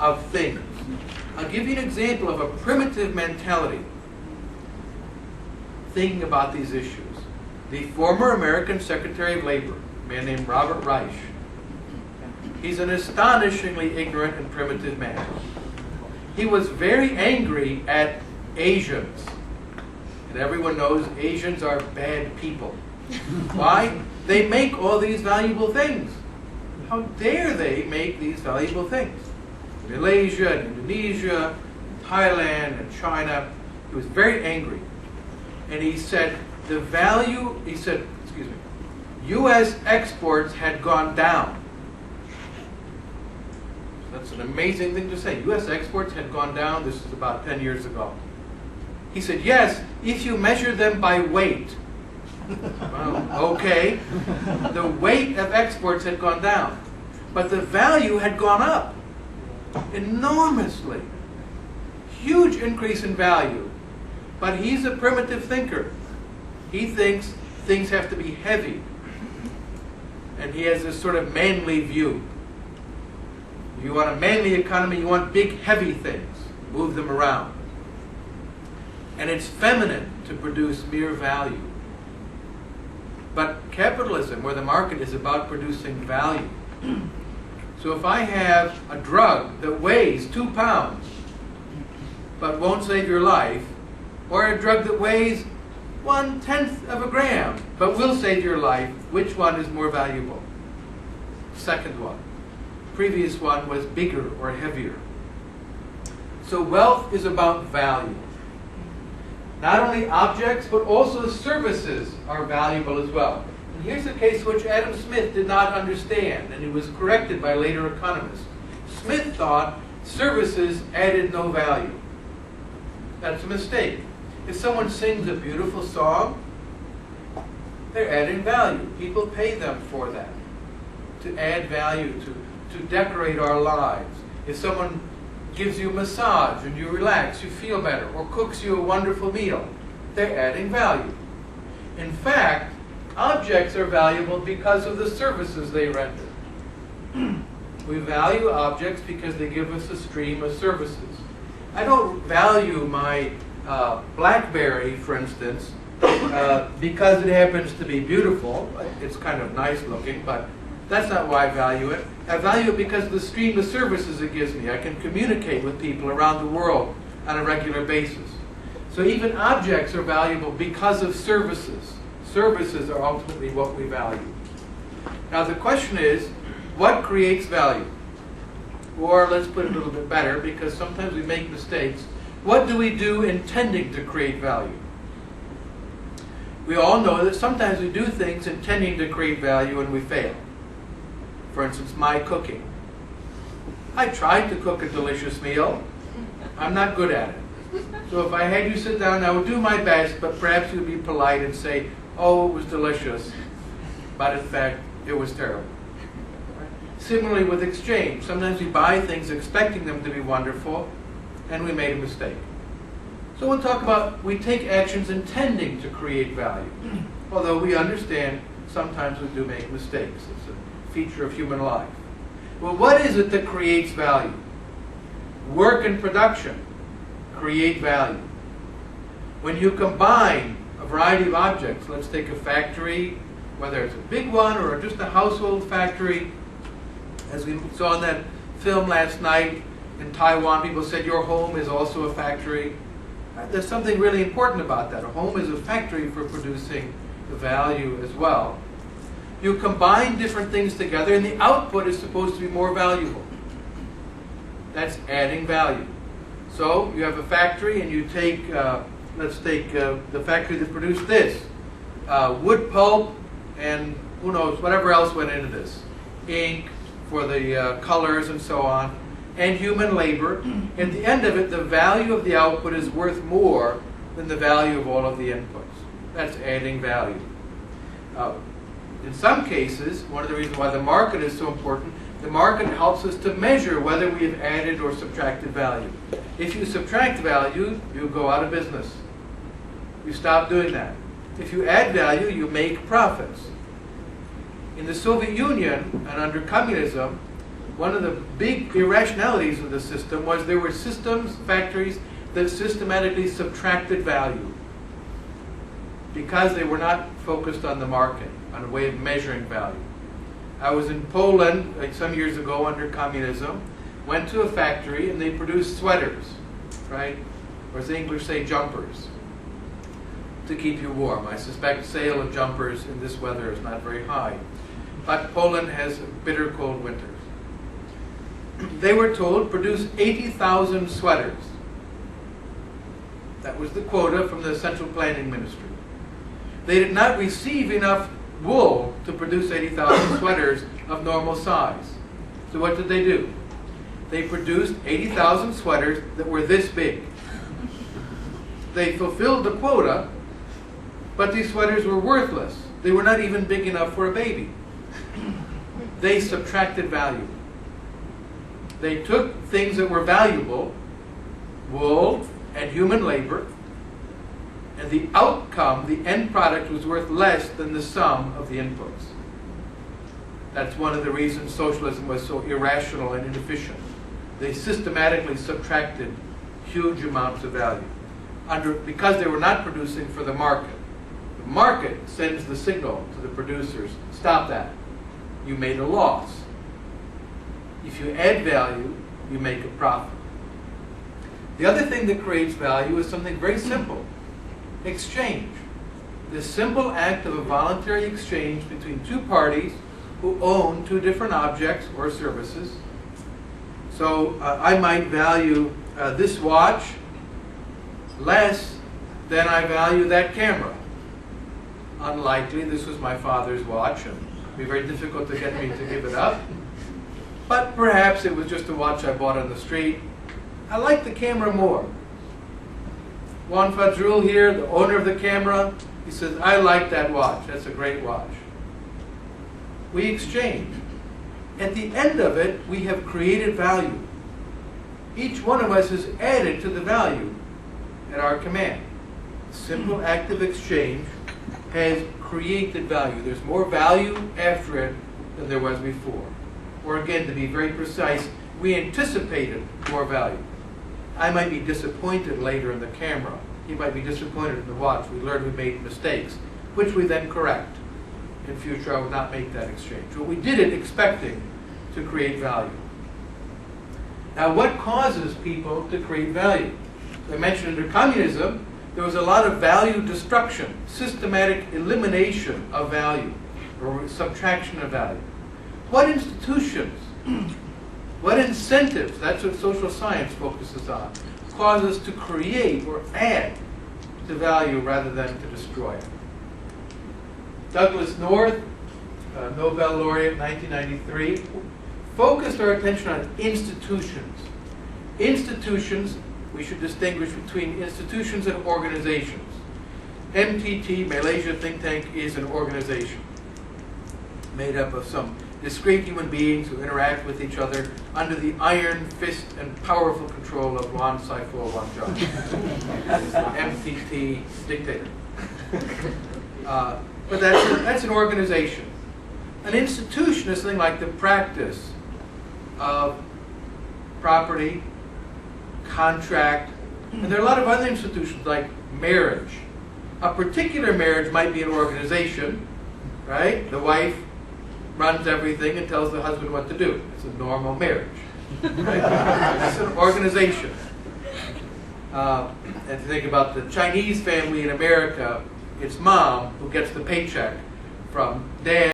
of things. I'll give you an example of a primitive mentality thinking about these issues. The former American Secretary of Labor, a man named Robert Reich, he's an astonishingly ignorant and primitive man. He was very angry at Asians. And everyone knows Asians are bad people. Why? They make all these valuable things. How dare they make these valuable things? Malaysia, and Indonesia, Thailand, and China. He was very angry. And he said, U.S. exports had gone down. That's an amazing thing to say. U.S. exports had gone down. This is about 10 years ago. He said, yes, if you measure them by weight. Well, okay. The weight of exports had gone down. But the value had gone up enormously. Huge increase in value. But he's a primitive thinker. He thinks things have to be heavy. And he has this sort of manly view. If you want a manly economy, you want big, heavy things. Move them around. And it's feminine to produce mere value. But capitalism, where the market is about producing value. So if I have a drug that weighs 2 pounds, but won't save your life, or a drug that weighs 1/10 of a gram, but will save your life, which one is more valuable? Second one. Previous one was bigger or heavier. So wealth is about value. Not only objects, but also services are valuable as well. And here's a case which Adam Smith did not understand, and he was corrected by later economists. Smith thought services added no value. That's a mistake. If someone sings a beautiful song, they're adding value. People pay them for that, to add value, to decorate our lives. If someone gives you a massage and you relax, you feel better, or cooks you a wonderful meal, they're adding value. In fact, objects are valuable because of the services they render. We value objects because they give us a stream of services. I don't value my BlackBerry, for instance, because it happens to be beautiful. It's kind of nice looking, but that's not why I value it. I value it because of the stream of services it gives me. I can communicate with people around the world on a regular basis. So even objects are valuable because of services. Services are ultimately what we value. Now the question is, what creates value? Or let's put it a little bit better, because sometimes we make mistakes. What do we do intending to create value? We all know that sometimes we do things intending to create value and we fail. For instance, my cooking. I tried to cook a delicious meal. I'm not good at it. So if I had you sit down, I would do my best, but perhaps you'd be polite and say, oh, it was delicious, but in fact, it was terrible. Similarly with exchange. Sometimes we buy things expecting them to be wonderful, and we made a mistake. So we'll talk about, we take actions intending to create value. Although we understand sometimes we do make mistakes. It's a feature of human life. Well, what is it that creates value? Work and production create value. When you combine a variety of objects, let's take a factory, whether it's a big one or just a household factory. As we saw in that film last night in Taiwan, people said your home is also a factory. There's something really important about that. A home is a factory for producing the value as well. You combine different things together and the output is supposed to be more valuable. That's adding value. So you have a factory and you take, let's take the factory that produced this. Wood pulp and who knows, whatever else went into this. Ink for the colors and so on. And human labor. At the end of it, the value of the output is worth more than the value of all of the inputs. That's adding value. In some cases, one of the reasons why the market is so important, the market helps us to measure whether we have added or subtracted value. If you subtract value, you go out of business. You stop doing that. If you add value, you make profits. In the Soviet Union and under communism, one of the big irrationalities of the system was there were factories that systematically subtracted value because they were not focused on the market, on a way of measuring value. I was in Poland like some years ago under communism, went to a factory and they produced sweaters, right? Or as the English say, jumpers, to keep you warm. I suspect sale of jumpers in this weather is not very high. But Poland has bitter cold winters. They were told produce 80,000 sweaters. That was the quota from the Central Planning Ministry. They did not receive enough wool to produce 80,000 sweaters of normal size. So what did they do? They produced 80,000 sweaters that were this big. They fulfilled the quota, but these sweaters were worthless. They were not even big enough for a baby. They subtracted value. They took things that were valuable, wool and human labor, and the outcome, the end product, was worth less than the sum of the inputs. That's one of the reasons socialism was so irrational and inefficient. They systematically subtracted huge amounts of value because they were not producing for the market. The market sends the signal to the producers, stop that. You made a loss. If you add value, you make a profit. The other thing that creates value is something very simple. Exchange. The simple act of a voluntary exchange between two parties who own two different objects or services. So I might value this watch less than I value that camera. Unlikely. This was my father's watch, and it would be very difficult to get me to give it up. But perhaps it was just a watch I bought on the street. I like the camera more. Juan Fadrul here, the owner of the camera, he says, I like that watch. That's a great watch. We exchange. At the end of it, we have created value. Each one of us has added to the value at our command. A simple act of exchange has created value. There's more value after it than there was before. Or again, to be very precise, we anticipated more value. I might be disappointed later in the camera. He might be disappointed in the watch. We learned we made mistakes, which we then correct. In future, I would not make that exchange. But we did it expecting to create value. Now, what causes people to create value? As I mentioned, under communism, there was a lot of value destruction, systematic elimination of value, or subtraction of value. What institutions, what incentives, that's what social science focuses on, cause us to create or add to value rather than to destroy it? Douglas North, Nobel laureate 1993, focused our attention on institutions. Institutions, we should distinguish between institutions and organizations. MTT, Malaysia think tank, is an organization made up of some discrete human beings who interact with each other under the iron fist and powerful control of Wan Saiful Wanjak. That is the MTT dictator. But that's an organization. An institution is something like the practice of property, contract, and there are a lot of other institutions like marriage. A particular marriage might be an organization, right? The wife runs everything and tells the husband what to do. It's a normal marriage. Right? It's an organization. And if you think about the Chinese family in America, it's mom who gets the paycheck from dad.